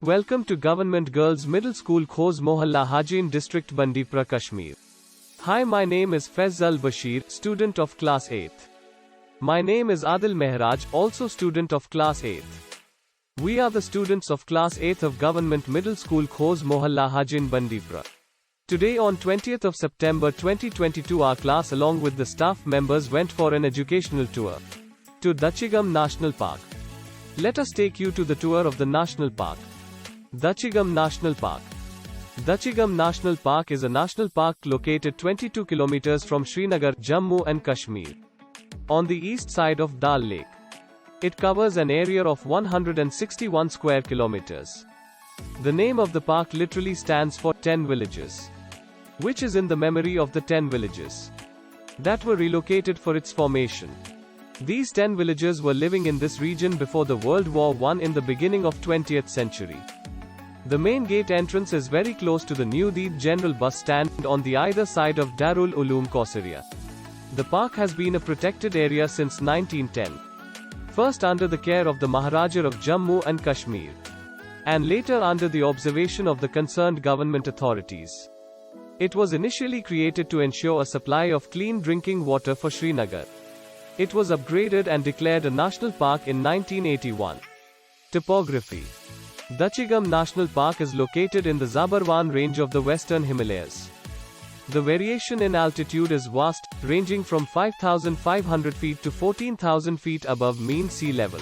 Welcome to Government Girls Middle School Khosa Mohalla Hajin District Bandipora Kashmir. Hi, my name is Faizal Bashir, student of class 8th. My name is Adil Mehraj, also student of class 8th. We are the students of class 8th of Government Middle School Khosa Mohalla Hajin Bandipora. Today on 20th of September 2022 our class along with the staff members went for an educational tour to Dachigam National Park. Let us take you to the tour of the National Park. Dachigam National Park. Dachigam National Park is a national park located 22 kilometers from Srinagar, Jammu and Kashmir, on the east side of Dal Lake. It covers an area of 161 square kilometers. The name of the park literally stands for 10 villages, which is in the memory of the 10 villages that were relocated for its formation. These 10 villagers were living in this region before the World War I in the beginning of 20th century. The main gate entrance is very close to the New Deep General Bus Stand on the either side of Darul Uloom Kausaria. The park has been a protected area since 1910. First under the care of the Maharaja of Jammu and Kashmir, and later under the observation of the concerned government authorities. It was initially created to ensure a supply of clean drinking water for Srinagar. It was upgraded and declared a national park in 1981. Topography. Dachigam National Park is located in the Zabarwan range of the Western Himalayas. The variation in altitude is vast, ranging from 5,500 feet to 14,000 feet above mean sea level.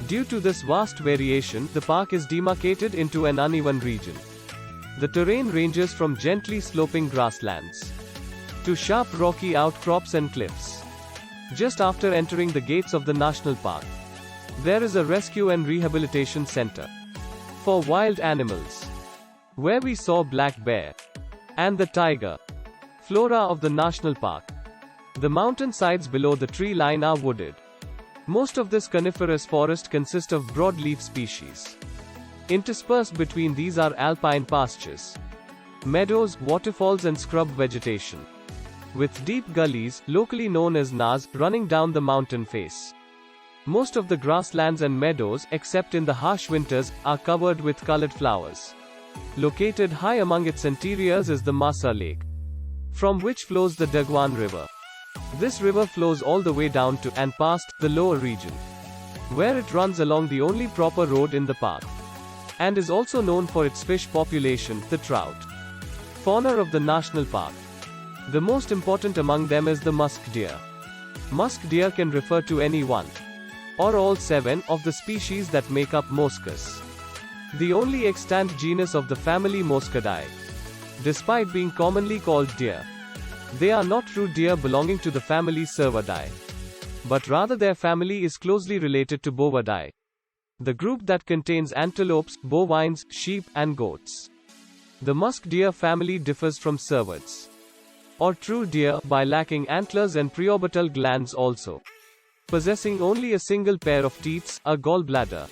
Due to this vast variation, the park is demarcated into an uneven region. The terrain ranges from gently sloping grasslands to sharp rocky outcrops and cliffs. Just after entering the gates of the national park, there is a rescue and rehabilitation center for wild animals, where we saw black bear and the tiger. Flora of the national park. The mountain sides below the tree line are wooded. Most of this coniferous forest consists of broadleaf species. Interspersed between these are alpine pastures, meadows, waterfalls and scrub vegetation, with deep gullies, locally known as nas, running down the mountain face. Most of the grasslands and meadows, except in the harsh winters, are covered with colored flowers. Located high among its interiors is the Masa Lake, from which flows the Dagwan River. This river flows all the way down to and past the lower region, where it runs along the only proper road in the park, and is also known for its fish population, the trout. Fauna of the national park. The most important among them is the musk deer. Musk deer can refer to any one or all 7 of the species that make up Moscus, the only extant genus of the family Moscidae. Despite being commonly called deer, they are not true deer belonging to the family Cervidae, but rather their family is closely related to Bovidae, the group that contains antelopes, bovines, sheep, and goats. The musk deer family differs from cervids, or true deer, by lacking antlers and preorbital glands also, possessing only a single pair of teats, a gallbladder,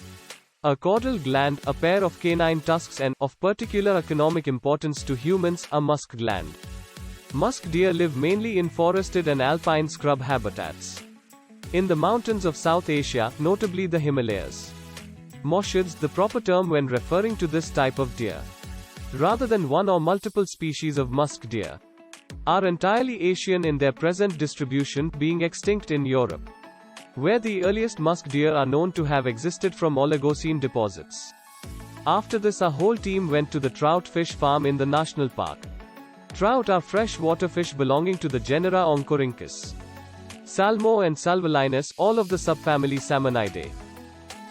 a caudal gland, a pair of canine tusks and, of particular economic importance to humans, a musk gland. Musk deer live mainly in forested and alpine scrub habitats in the mountains of South Asia, notably the Himalayas. Moshids, the proper term when referring to this type of deer, rather than one or multiple species of musk deer, are entirely Asian in their present distribution, being extinct in Europe, where the earliest musk deer are known to have existed from Oligocene deposits. After this our whole team went to the trout fish farm in the national park. Trout are freshwater fish belonging to the genera Oncorhynchus, Salmo and Salvelinus, all of the subfamily Salmonidae.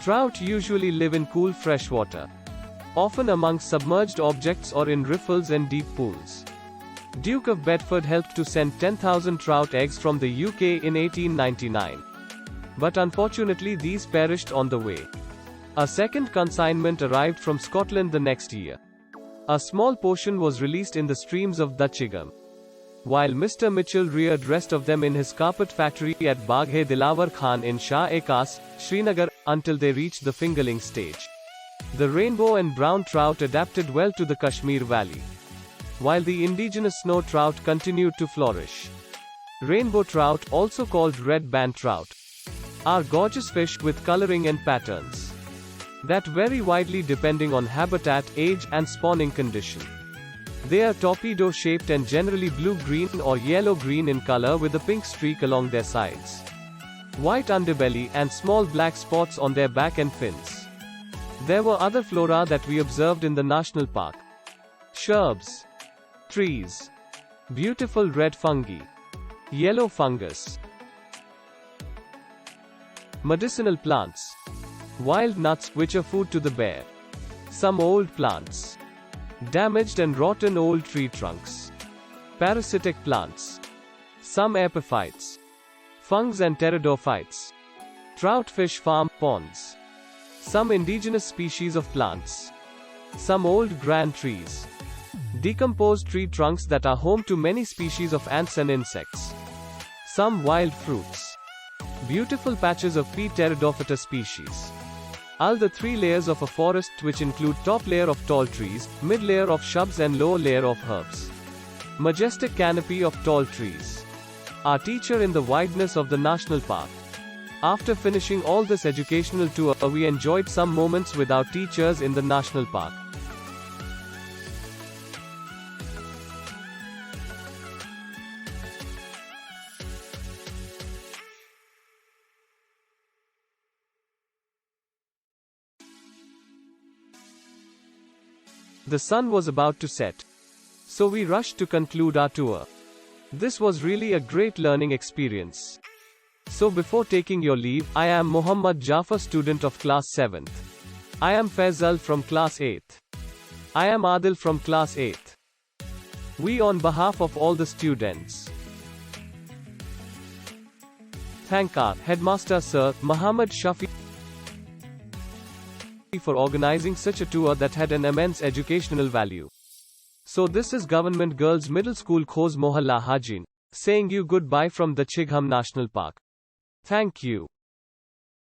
Trout usually live in cool freshwater, often amongst submerged objects or in riffles and deep pools. Duke of Bedford helped to send 10,000 trout eggs from the UK in 1899. But unfortunately these perished on the way. A second consignment arrived from Scotland the next year. A small portion was released in the streams of Dachigam, while Mr. Mitchell reared rest of them in his carpet factory at Baghe Dilawar Khan in Shah-e-Khas, Srinagar, until they reached the fingerling stage. The rainbow and brown trout adapted well to the Kashmir Valley, while the indigenous snow trout continued to flourish. Rainbow trout, also called red band trout, are gorgeous fish with coloring and patterns. that vary widely depending on habitat, age, and spawning condition. They are torpedo-shaped and generally blue-green or yellow-green in color with a pink streak along their sides, white underbelly, and small black spots on their back and fins. There were other flora that we observed in the national park. Shrubs, trees, beautiful red fungi, yellow fungus, medicinal plants, wild nuts which are food to the bear, some old plants, damaged and rotten old tree trunks, parasitic plants, some epiphytes, fungs and pteridophytes, trout fish farm ponds, some indigenous species of plants, some old grand trees, decomposed tree trunks that are home to many species of ants and insects, some wild fruits, beautiful patches of P. pteridophyta species. All the three layers of a forest which include top layer of tall trees, mid layer of shrubs and lower layer of herbs. Majestic canopy of tall trees. Our teacher in the wideness of the national park. After finishing all this educational tour, we enjoyed some moments with our teachers in the national park. The sun was about to set, so we rushed to conclude our tour. This was really a great learning experience. So before taking your leave, I am Muhammad Jafar, student of class 7th. I am Faisal from class 8th. I am Adil from class 8th. We on behalf of all the students thank our headmaster Sir Muhammad Shafi for organizing such a tour that had an immense educational value. So this is Government Girls Middle School Khosa Mohalla Hajin, saying you goodbye from the Dachigam National Park. Thank you.